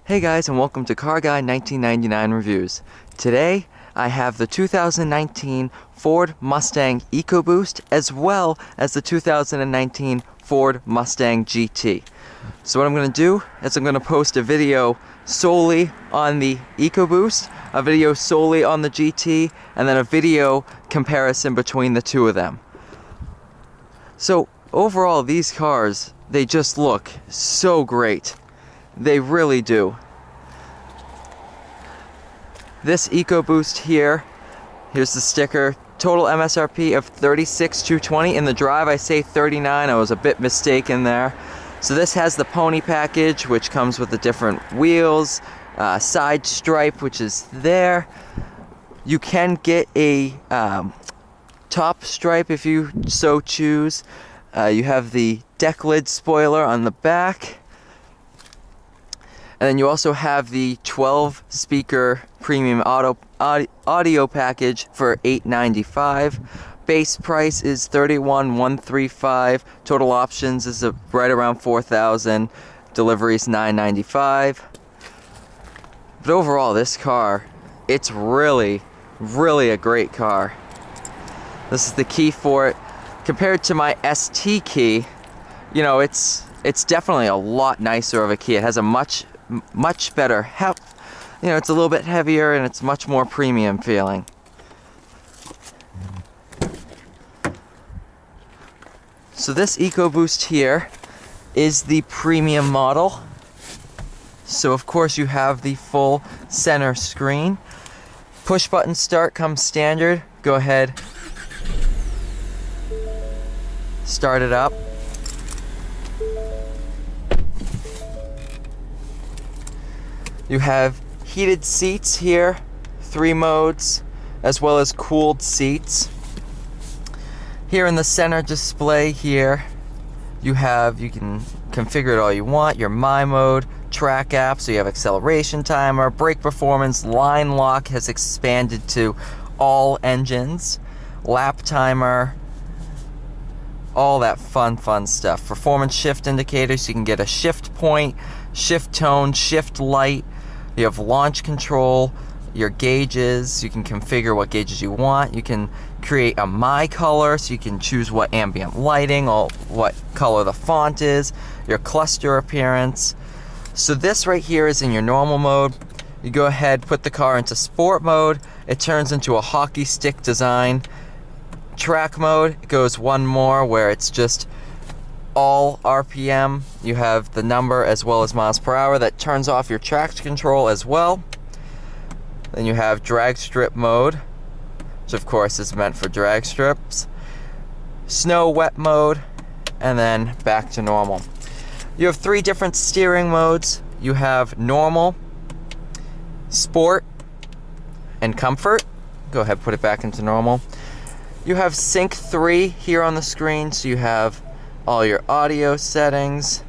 Hey guys, and welcome to Car Guy 1999 Reviews. Today I have the 2019 Ford Mustang Ecoboost as well as the 2019 Ford Mustang GT. So what I'm going to do is I'm going to post a video solely on the Ecoboost, a video solely on the GT, and then a video comparison between the two of them. So overall, these cars, they just look so great. They really do. This Ecoboost here, here's the sticker, total MSRP of $36,220. In the drive I say $39, I was a bit mistaken there. So this has the pony package, which comes with the different wheels, side stripe, which is there. You can get a top stripe if you so choose. You have the deck lid spoiler on the back. And then you also have the 12-speaker premium audio package for $895. Base price is $31,135. Total options is right around $4,000. Delivery is $995. But overall, this car, it's really, really a great car. This is the key for it. Compared to my ST key, you know, it's definitely a lot nicer of a key. It has a much better you know, it's a little bit heavier and it's much more premium feeling. So this Ecoboost here is the premium model. So of course you have the full center screen. Push button start comes standard. Go ahead, start it up. You have heated seats here, 3 modes, as well as cooled seats. Here in the center display here, you can configure it all you want. Your My Mode, track app, so you have acceleration timer, brake performance, line lock has expanded to all engines, lap timer, all that fun stuff. Performance shift indicators, so you can get a shift point, shift tone, shift light. You have launch control, your gauges, you can configure what gauges you want. You can create a My Color, so you can choose what ambient lighting or what color the font is, your cluster appearance. So this right here is in your normal mode. You go ahead, put the car into sport mode, it turns into a hockey stick design. Track mode, it goes one more where it's just all RPM. You have the number as well as miles per hour. That turns off your traction control as well. Then you have drag strip mode, which of course is meant for drag strips. Snow wet mode, and then back to normal. You have 3 different steering modes. You have normal, sport, and comfort. Go ahead, put it back into normal. You have Sync 3 here on the screen, so you have all your audio settings.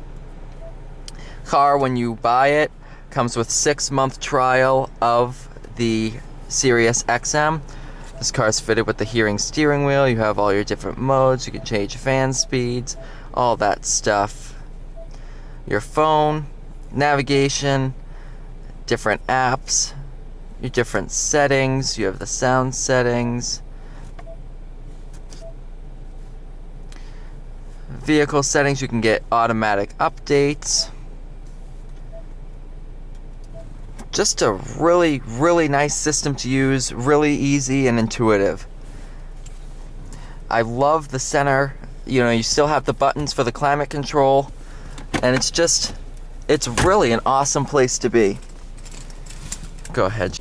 Car, when you buy it, comes with 6-month trial of the Sirius XM. This car is fitted with the hearing steering wheel. You have all your different modes. You can change fan speeds, all that stuff. Your phone, navigation, different apps, your different settings. You have the sound settings. Vehicle settings, you can get automatic updates. Just a really, really nice system to use, really easy and intuitive. I love the center, you know, you still have the buttons for the climate control, and it's really an awesome place to be. Go ahead.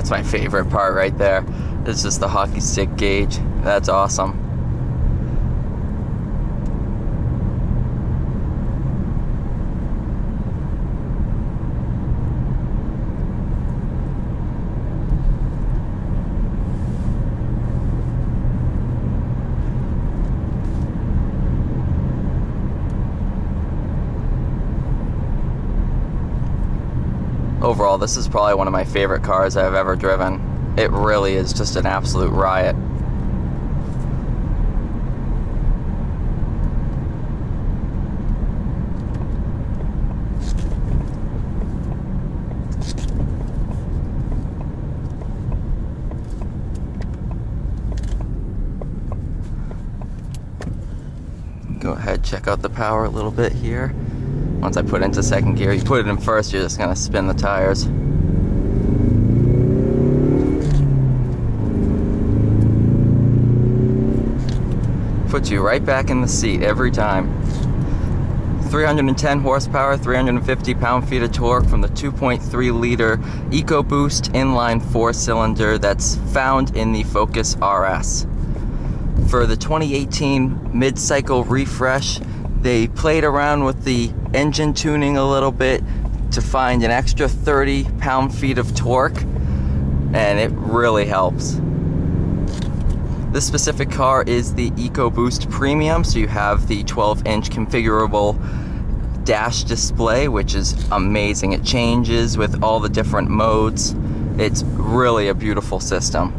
That's my favorite part right there. It's just the hockey stick gauge. That's awesome. Overall, this is probably one of my favorite cars I've ever driven. It really is just an absolute riot. Go ahead, check out the power a little bit here. Once I put it into second gear, you put it in first, you're just gonna spin the tires. Puts you right back in the seat every time. 310 horsepower, 350 pound-feet of torque from the 2.3 liter Ecoboost inline 4-cylinder that's found in the Focus RS. For the 2018 mid-cycle refresh, they played around with the engine tuning a little bit to find an extra 30 pound-feet of torque, and it really helps. This specific car is the Ecoboost Premium, so you have the 12-inch configurable dash display, which is amazing. It changes with all the different modes. It's really a beautiful system.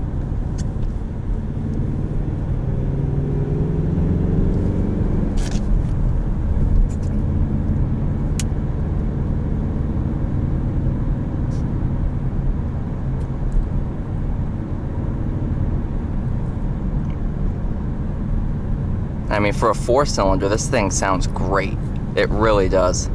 I mean, for a 4-cylinder, this thing sounds great. It really does.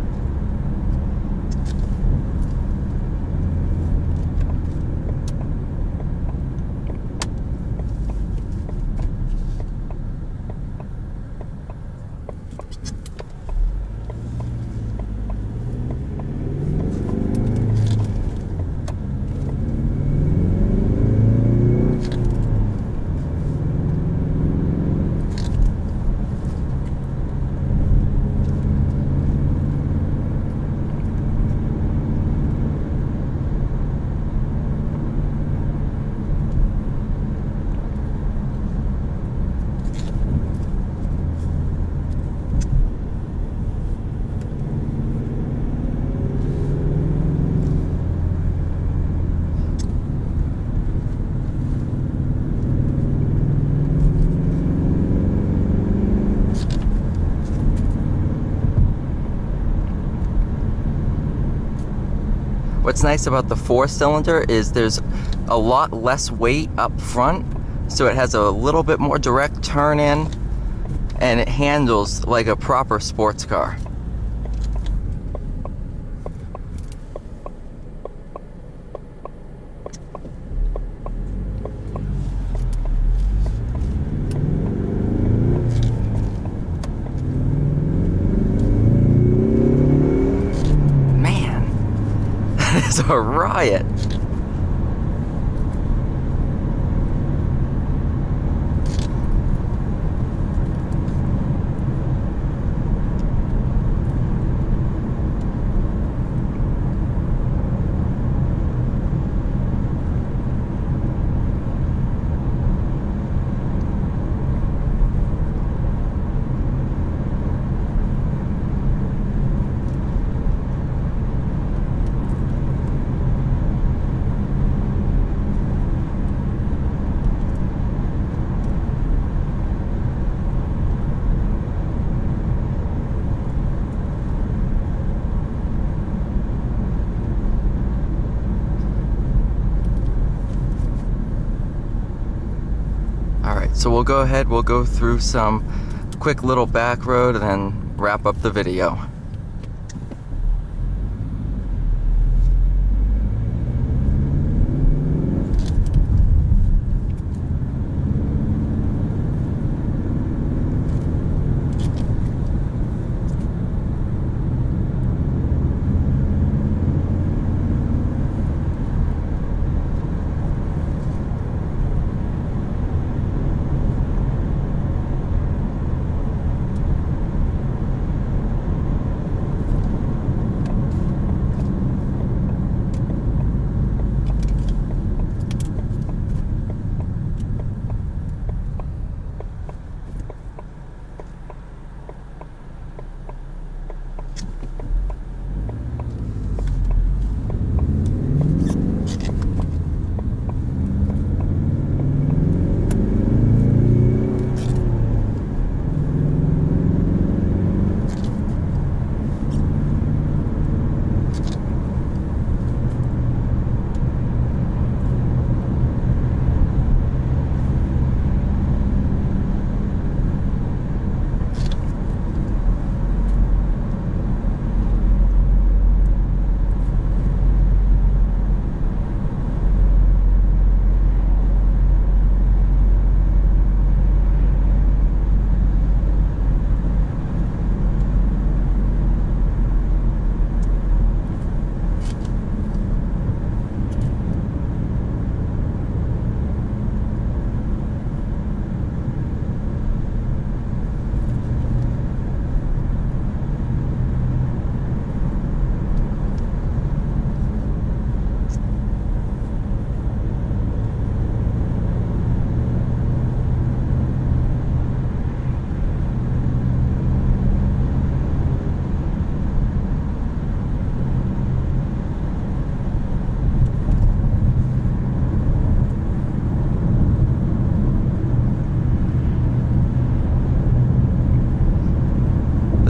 What's nice about the 4-cylinder is there's a lot less weight up front, so it has a little bit more direct turn in, and it handles like a proper sports car. It's a riot. So we'll go ahead, we'll go through some quick little back road and then wrap up the video.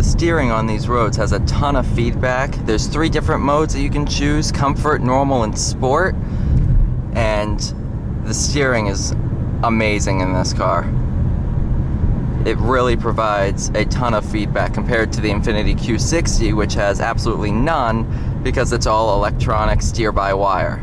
steering on these roads has a ton of feedback. There's 3 different modes that you can choose: comfort, normal, and sport. And the steering is amazing in this car. It really provides a ton of feedback compared to the Infiniti Q60, which has absolutely none because it's all electronic steer-by-wire.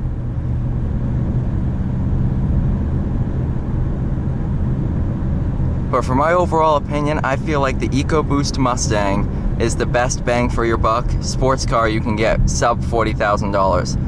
But for my overall opinion, I feel like the Ecoboost Mustang is the best bang for your buck sports car you can get, sub $40,000.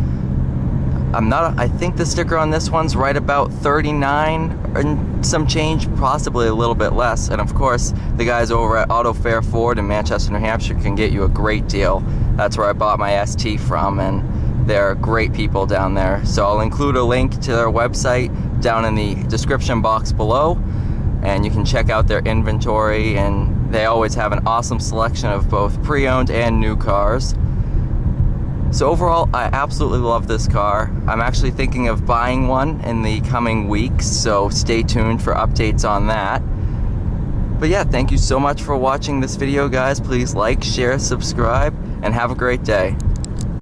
I think the sticker on this one's right about 39 and some change, possibly a little bit less. And of course, the guys over at Autofair Ford in Manchester, New Hampshire can get you a great deal. That's where I bought my ST from, and they're great people down there. So I'll include a link to their website down in the description box below, and you can check out their inventory, and they always have an awesome selection of both pre-owned and new cars. So overall, I absolutely love this car. I'm actually thinking of buying one in the coming weeks, so stay tuned for updates on that. But yeah, thank you so much for watching this video, guys. Please like, share, subscribe, and have a great day.